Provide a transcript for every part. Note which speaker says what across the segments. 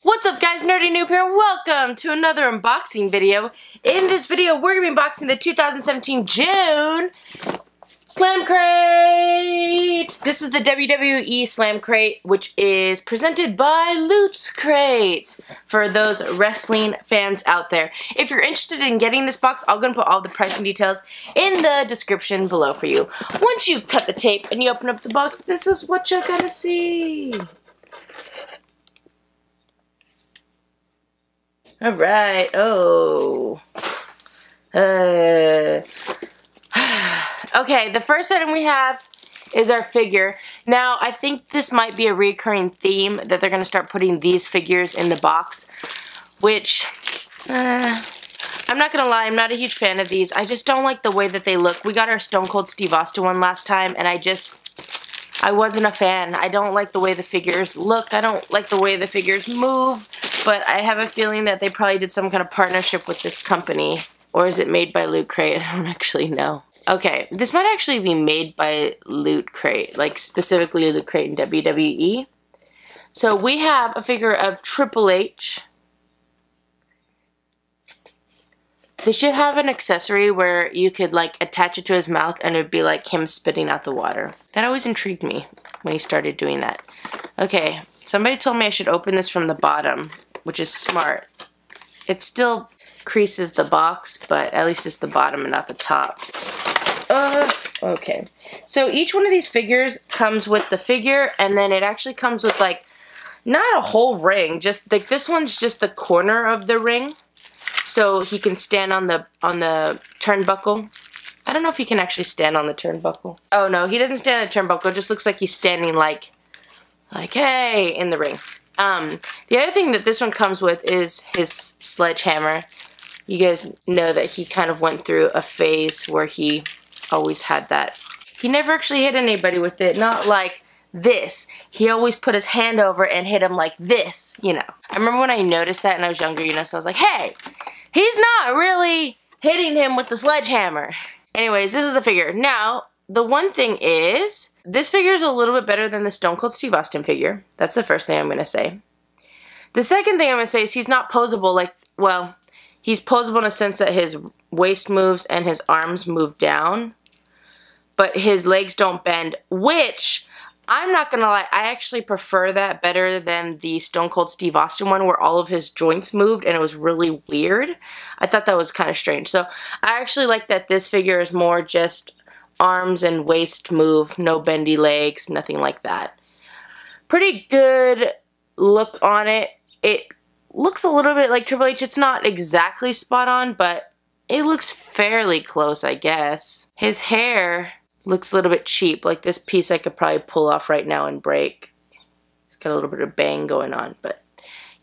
Speaker 1: What's up guys, Nerdy Noob here, and welcome to another unboxing video. In this video, we're going to be unboxing the 2017 June Slam Crate! This is the WWE Slam Crate, which is presented by Loot Crate for those wrestling fans out there. If you're interested in getting this box, I'm going to put all the pricing details in the description below for you. Once you cut the tape and you open up the box, this is what you're going to see. Alright, okay, the first item we have is our figure. Now, I think this might be a recurring theme that they're going to start putting these figures in the box, which, I'm not going to lie, I'm not a huge fan of these. I just don't like the way that they look. We got our Stone Cold Steve Austin one last time, and I wasn't a fan. I don't like the way the figures look. I don't like the way the figures move. But I have a feeling that they probably did some kind of partnership with this company. Or is it made by Loot Crate? I don't actually know. Okay, this might actually be made by Loot Crate. Like specifically Loot Crate and WWE. So we have a figure of Triple H. They should have an accessory where you could like attach it to his mouth and it would be like him spitting out the water. That always intrigued me when he started doing that. Okay, somebody told me I should open this from the bottom, which is smart. It still creases the box, but at least it's the bottom and not the top. Okay. So each one of these figures comes with the figure, and then it actually comes with like, not a whole ring, just like this one's just the corner of the ring. So he can stand on the turnbuckle. I don't know if he can actually stand on the turnbuckle. Oh no, he doesn't stand on the turnbuckle. It just looks like he's standing like hey, in the ring. The other thing that this one comes with is his sledgehammer. You guys know that he kind of went through a phase where he always had that. He never actually hit anybody with it, not like this. He always put his hand over and hit him like this, you know. I remember when I noticed that and I was younger, you know, so I was like, hey, he's not really hitting him with the sledgehammer. Anyways, this is the figure. Now, the one thing is, this figure is a little bit better than the Stone Cold Steve Austin figure. That's the first thing I'm going to say. The second thing I'm going to say is he's not posable like, well, he's posable in a sense that his waist moves and his arms move down, but his legs don't bend, which, I'm not going to lie, I actually prefer that better than the Stone Cold Steve Austin one where all of his joints moved and it was really weird. I thought that was kind of strange. So I actually like that this figure is more just arms and waist move, no bendy legs, nothing like that. Pretty good look on it. It looks a little bit like Triple H. It's not exactly spot on, but it looks fairly close, I guess. His hair looks a little bit cheap. Like this piece I could probably pull off right now and break. It's got a little bit of bang going on, but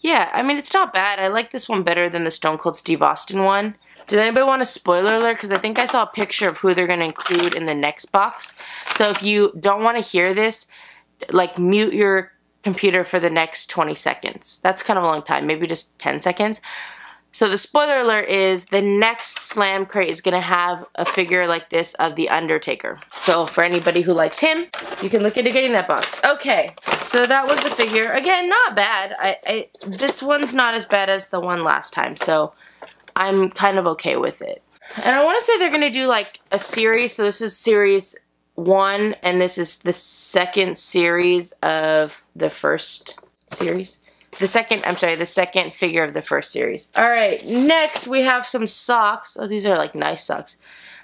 Speaker 1: yeah, I mean, it's not bad. I like this one better than the Stone Cold Steve Austin one. Does anybody want a spoiler alert? Because I think I saw a picture of who they're going to include in the next box. So if you don't want to hear this, like mute your computer for the next 20 seconds. That's kind of a long time, maybe just 10 seconds. So the spoiler alert is the next Slam Crate is going to have a figure like this of The Undertaker. So for anybody who likes him, you can look into getting that box. Okay, so that was the figure. Again, not bad. This one's not as bad as the one last time, so I'm kind of okay with it. And I want to say they're going to do like a series. So this is series 1 and this is the second series of the first series. The second figure of the first series. Alright, next we have some socks. Oh, these are like nice socks.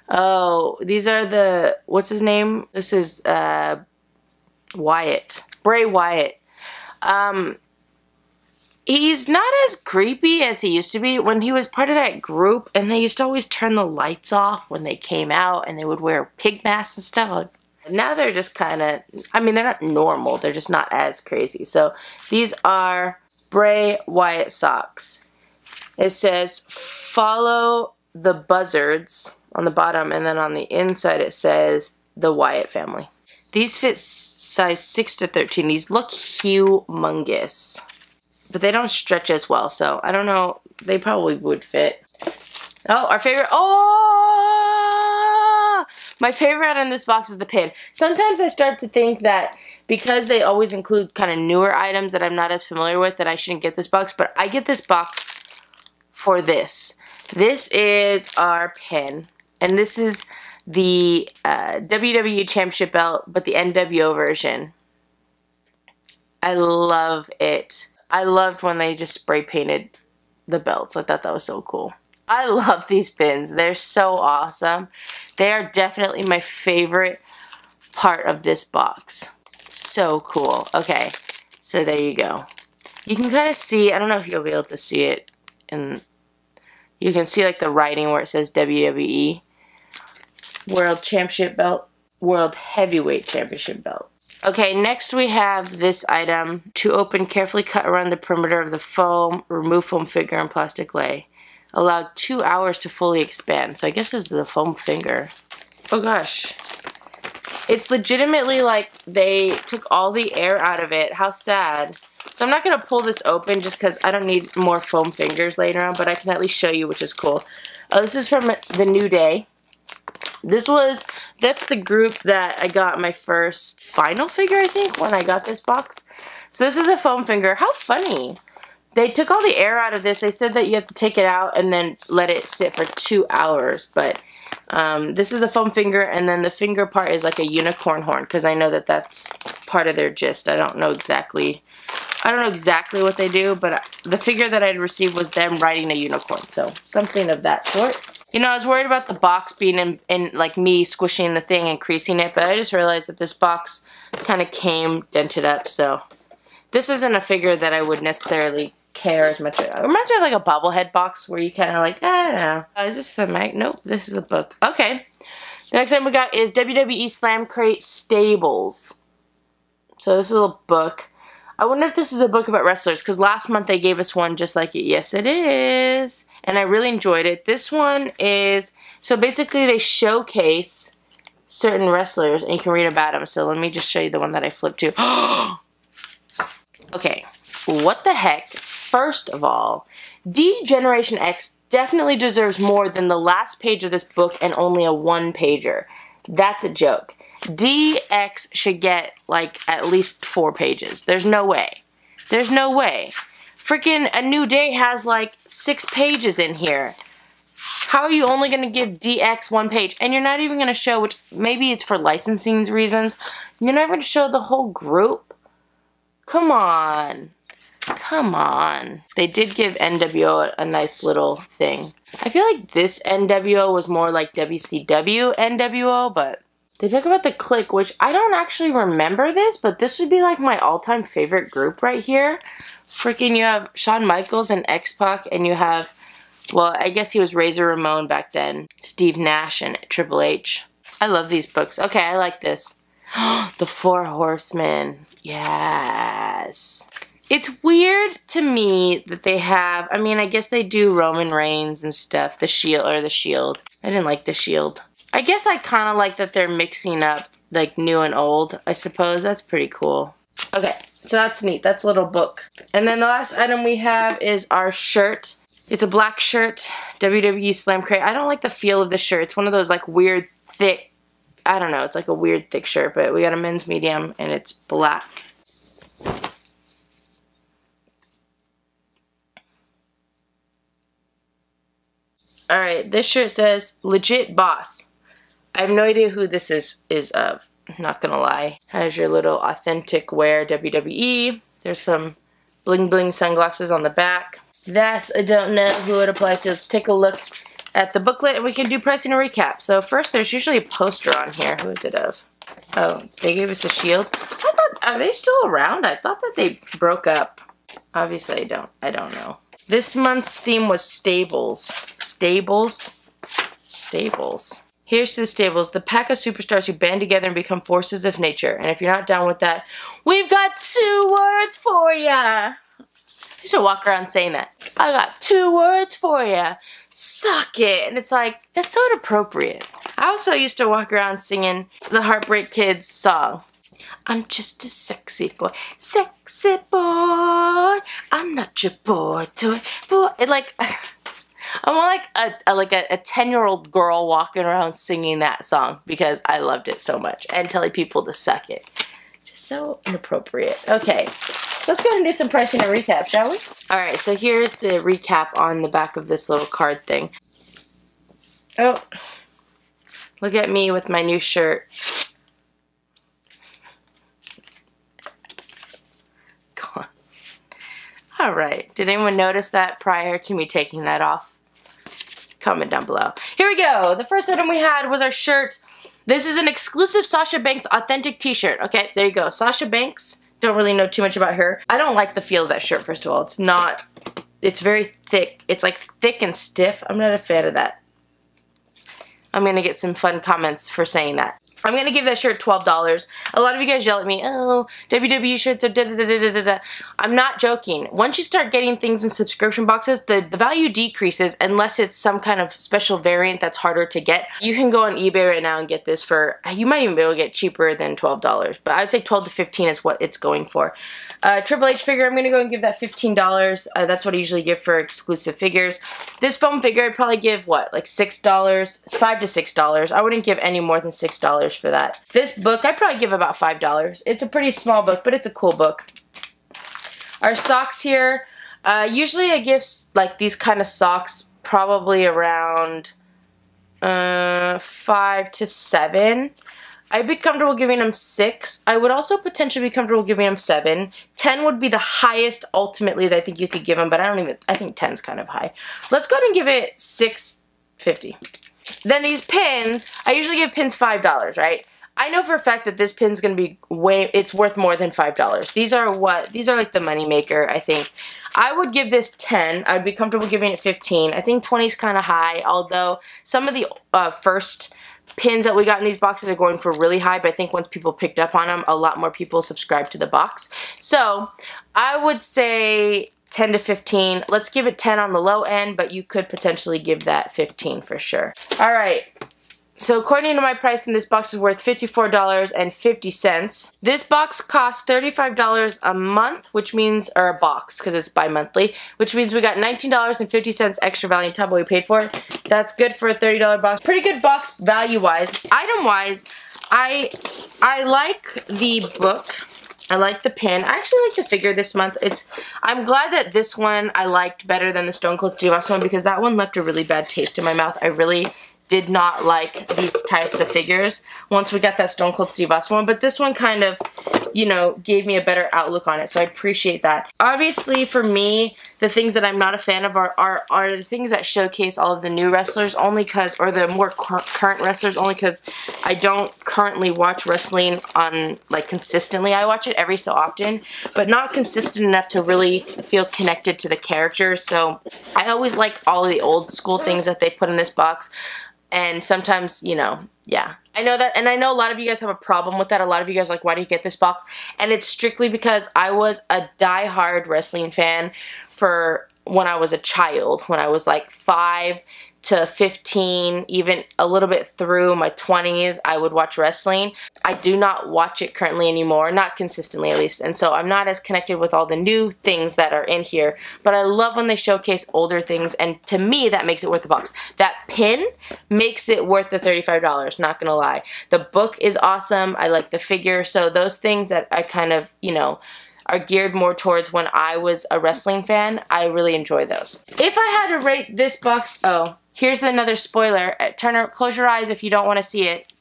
Speaker 1: Oh, these are the, what's his name? This is Wyatt. Bray Wyatt. He's not as creepy as he used to be when he was part of that group, and they used to always turn the lights off when they came out, and they would wear pig masks and stuff. Now they're just kind of, I mean, they're not normal, they're just not as crazy. So these are Bray Wyatt socks. It says, follow the buzzards on the bottom, and then on the inside it says, the Wyatt family. These fit size 6 to 13. These look humongous. But they don't stretch as well, so I don't know. They probably would fit. Oh, our favorite. Oh! My favorite on this box is the pin. Sometimes I start to think that because they always include kind of newer items that I'm not as familiar with, that I shouldn't get this box, but I get this box for this. This is our pin, and this is the WWE Championship belt, but the NWO version. I love it. I loved when they just spray painted the belts. I thought that was so cool. I love these pins. They're so awesome. They are definitely my favorite part of this box. So cool. Okay, so there you go. You can kind of see, I don't know if you'll be able to see it, and you can see like the writing where it says WWE World Championship Belt, World Heavyweight Championship Belt. Okay, next we have this item. To open, carefully cut around the perimeter of the foam, remove foam figure and plastic lay. Allow 2 hours to fully expand. So I guess this is the foam finger. Oh gosh. It's legitimately like they took all the air out of it. How sad. So I'm not going to pull this open just because I don't need more foam fingers laying around, but I can at least show you, which is cool. This is from the New Day. That's the group that I got my first final figure, I think, when I got this box. So this is a foam finger. How funny. They took all the air out of this. They said that you have to take it out and then let it sit for 2 hours. But this is a foam finger, and then the finger part is like a unicorn horn, because I know that that's part of their gist. I don't know exactly what they do, but the figure that I'd received was them riding a unicorn. So something of that sort. You know, I was worried about the box being in like me squishing the thing and creasing it, but I just realized that this box kind of came dented up, so this isn't a figure that I would necessarily care as much. It reminds me of like a bobblehead box where you kind of like, I don't know. Is this the mag? Nope, this is a book. Okay. The next item we got is WWE Slam Crate Stables. So this is a little book. I wonder if this is a book about wrestlers, because last month they gave us one just like it. Yes, it is. And I really enjoyed it. This one is, so basically they showcase certain wrestlers and you can read about them. So let me just show you the one that I flipped to. Okay, what the heck? First of all, D Generation X definitely deserves more than the last page of this book and only a one-pager. That's a joke. DX should get like at least 4 pages. There's no way. There's no way. Freaking A New Day has like 6 pages in here. How are you only going to give DX 1 page? And you're not even going to show, which maybe it's for licensing reasons, you're not going to show the whole group? Come on. Come on. They did give NWO a nice little thing. I feel like this NWO was more like WCW NWO, but they talk about the Clique, which I don't actually remember this, but this would be like my all-time favorite group right here. Freaking, you have Shawn Michaels and X-Pac, and you have, well, I guess he was Razor Ramon back then, Steve Nash and Triple H. I love these books. Okay, I like this. The Four Horsemen. Yes. It's weird to me that they have, I mean, I guess they do Roman Reigns and stuff, the Shield. I didn't like the Shield. I guess I kind of like that they're mixing up like new and old, I suppose. That's pretty cool. Okay, so that's neat. That's a little book. And then the last item we have is our shirt. It's a black shirt, WWE Slam Crate. I don't like the feel of the shirt. It's one of those like weird thick, I don't know, it's like a weird thick shirt, but we got a men's medium and it's black. Alright, this shirt says, Legit Boss. I have no idea who this is of. I'm not gonna lie. Has your little authentic wear WWE. There's some bling bling sunglasses on the back. That, I don't know who it applies to. Let's take a look at the booklet and we can do pricing and recap. So first, there's usually a poster on here. Who is it of? Oh, they gave us a Shield. I thought, are they still around? I thought that they broke up. Obviously, I don't know. This month's theme was Stables. Stables? Stables. Here's to the Stables, the pack of superstars who band together and become forces of nature. And if you're not down with that, we've got 2 words for ya. I used to walk around saying that. I got 2 words for ya. Suck it. And it's like, that's so inappropriate. I also used to walk around singing the Heartbreak Kids song. I'm just a sexy boy, sexy boy. I'm not your boy toy, boy. And like, I'm like a 10-year-old girl walking around singing that song because I loved it so much and telling people to suck it. So inappropriate. Okay, let's go ahead and do some pricing and recap, shall we? Alright, so here's the recap on the back of this little card thing. Oh, look at me with my new shirt. Go on. Alright, did anyone notice that prior to me taking that off? Comment down below. Here we go. The first item we had was our shirt. This is an exclusive Sasha Banks authentic t-shirt. Okay, there you go. Sasha Banks. Don't really know too much about her. I don't like the feel of that shirt, first of all. It's very thick. It's like thick and stiff. I'm not a fan of that. I'm going to get some fun comments for saying that. I'm going to give that shirt $12. A lot of you guys yell at me, oh, WWE shirts are da-da-da-da-da-da. I'm not joking. Once you start getting things in subscription boxes, the value decreases unless it's some kind of special variant that's harder to get. You can go on eBay right now and get this for, you might even be able to get cheaper than $12, but I'd say 12 to 15 is what it's going for. Triple H figure, I'm going to go and give that $15. That's what I usually give for exclusive figures. This foam figure, I'd probably give, what, like $6? $5 to $6. I wouldn't give any more than $6 for that. This book, I'd probably give about $5. It's a pretty small book, but it's a cool book. Our socks here, usually I give, like, these kind of socks probably around 5 to 7. I'd be comfortable giving them 6. I would also potentially be comfortable giving them 7. 10 would be the highest ultimately that I think you could give them, but I think 10's kind of high. Let's go ahead and give it $6.50. Then these pins, I usually give pins $5, right? I know for a fact that this pin's going to be it's worth more than $5. These are like the money maker, I think. I would give this 10. I'd be comfortable giving it 15. I think 20 is kind of high, although some of the first pins that we got in these boxes are going for really high, but I think once people picked up on them, a lot more people subscribed to the box. So I would say 10 to 15. Let's give it 10 on the low end, but you could potentially give that 15 for sure. Alright, so according to my pricing, this box is worth $54.50. This box costs $35 a month, which means, or a box, because it's bi-monthly, which means we got $19.50 extra value on top of what we paid for. That's good for a $30 box. Pretty good box value-wise. Item-wise, I like the book. I like the pin. I actually like the figure this month. I'm glad that this one I liked better than the Stone Cold Steve Austin one, because that one left a really bad taste in my mouth. I really did not like these types of figures once we got that Stone Cold Steve Austin one, but this one kind of, you know, gave me a better outlook on it, so I appreciate that. Obviously, for me, the things that I'm not a fan of are the things that showcase all of the new wrestlers, only because, or the more current wrestlers, only because I don't currently watch wrestling on, like, consistently. I watch it every so often, but not consistent enough to really feel connected to the characters, so I always like all of the old school things that they put in this box. And sometimes, you know, yeah. I know that, and I know a lot of you guys have a problem with that. A lot of you guys are like, why do you get this box? And it's strictly because I was a die-hard wrestling fan for when I was a child. When I was like 5 to 15, even a little bit through my 20s, I would watch wrestling. I do not watch it currently anymore, not consistently at least, and so I'm not as connected with all the new things that are in here, but I love when they showcase older things, and to me, that makes it worth the box. That pin makes it worth the $35, not gonna lie. The book is awesome, I like the figure, so those things that I kind of, you know, are geared more towards when I was a wrestling fan, I really enjoy those. If I had to rate this box, oh, here's another spoiler. Close your eyes if you don't want to see it.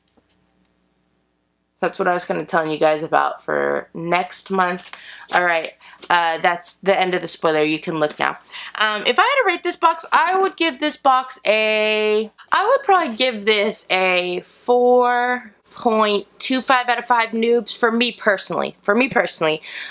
Speaker 1: That's what I was going to tell you guys about for next month. Alright, that's the end of the spoiler. You can look now. If I had to rate this box, I would give this box I would probably give this a 4.25 out of 5 noobs for me personally.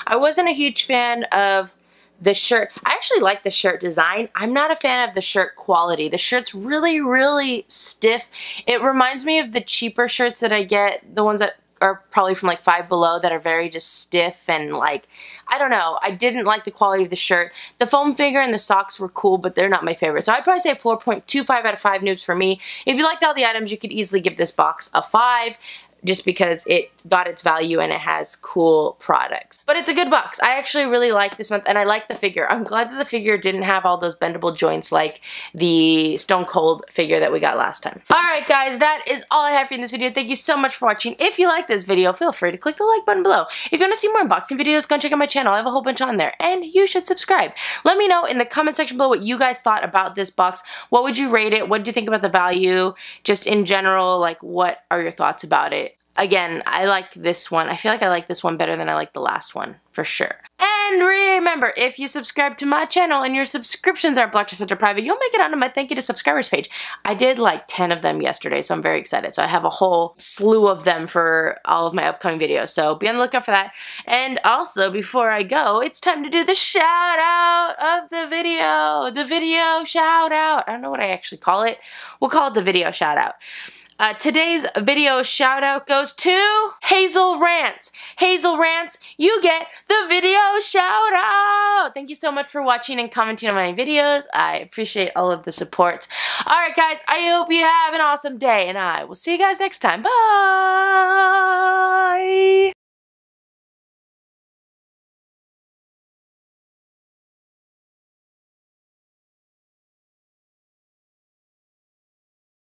Speaker 1: I wasn't a huge fan of the shirt. I actually like the shirt design. I'm not a fan of the shirt quality. The shirt's really, really stiff. It reminds me of the cheaper shirts that I get, the ones that are probably from like Five Below, that are very just stiff and like, I don't know. I didn't like the quality of the shirt. The foam figure and the socks were cool, but they're not my favorite. So I'd probably say 4.25 out of 5 noobs for me. If you liked all the items, you could easily give this box a 5. just because it got its value and it has cool products. But it's a good box. I actually really like this month, and I like the figure. I'm glad that the figure didn't have all those bendable joints like the Stone Cold figure that we got last time. Alright guys, that is all I have for you in this video. Thank you so much for watching. If you like this video, feel free to click the like button below. If you want to see more unboxing videos, go and check out my channel. I have a whole bunch on there, and you should subscribe. Let me know in the comment section below what you guys thought about this box. What would you rate it? What did you think about the value? Just in general, like, what are your thoughts about it? Again, I like this one. I feel like I like this one better than I like the last one, for sure. And remember, if you subscribe to my channel and your subscriptions are blocked or set to private, you'll make it onto my thank you to subscribers page. I did like 10 of them yesterday, so I'm very excited. So I have a whole slew of them for all of my upcoming videos, so be on the lookout for that. And also, before I go, it's time to do the shout out of the video. The video shout out. I don't know what I actually call it. We'll call it the video shout out. Today's video shout out goes to Hazel Rants. Hazel Rants, you get the video shout out. Thank you so much for watching and commenting on my videos. I appreciate all of the support. Alright guys, I hope you have an awesome day, and I will see you guys next time. Bye!